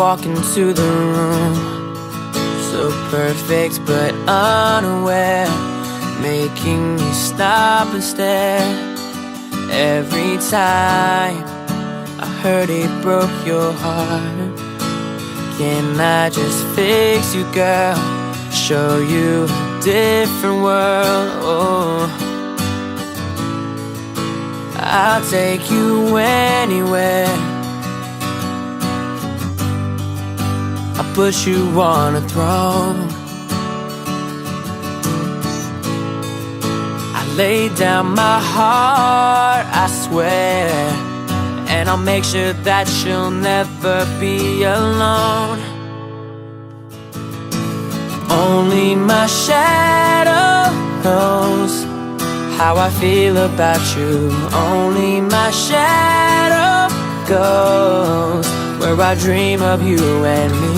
walk into the room, so perfect but unaware, making me stop and stare. Every time I heard it broke your heart. Can I just fix you, girl? Show you a different world. Oh, I'll take you anywhere. I'll put you on a throne. I lay down my heart, I swear, and I'll make sure that you'll never be alone. Only my shadow knows how I feel about you. Only my shadow goes where I dream of you and me.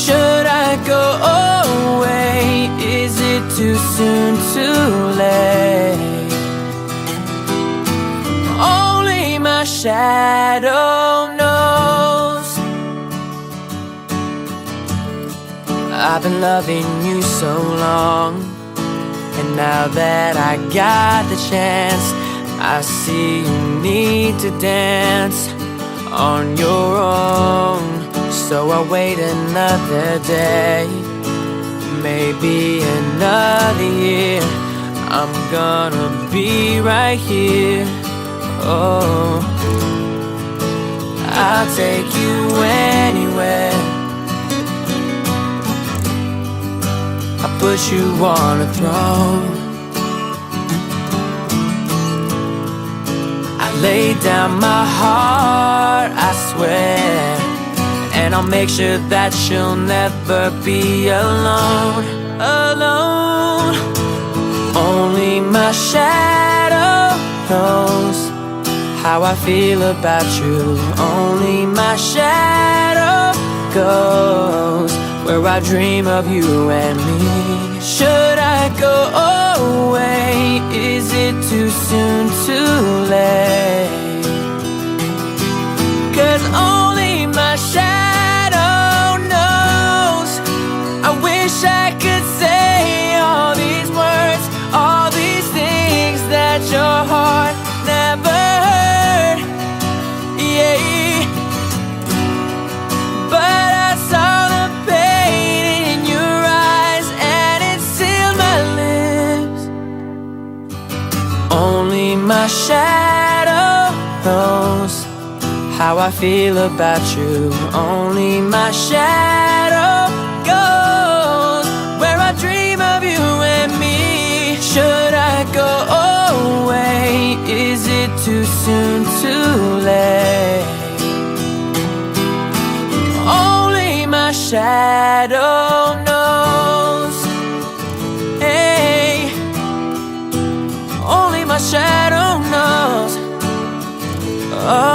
Should I go away? Is it too soon, too late? Only my shadow knows. I've been loving you so long, and now that I got the chance, I see you need to dance on your own. So I'll wait another day, maybe another year. I'm gonna be right here. Oh, I'll take you anywhere. I'll put you on a throne. I lay down my heart, I swear, and I'll make sure that you'll never be alone. Alone. Only my shadow knows how I feel about you. Only my shadow goes where I dream of you and me. Should I go away? Is it too soon, too late? 'Cause only my shadow knows. I wish I could say all these words, all these things that your heart never heard. Yeah, but I saw the pain in your eyes and it sealed my lips. Only my shadow knows how I feel about you. Only my shadow goes where I dream of you and me. Should I go away? Is it too soon, too late? Only my shadow knows. Hey, only my shadow knows. Oh,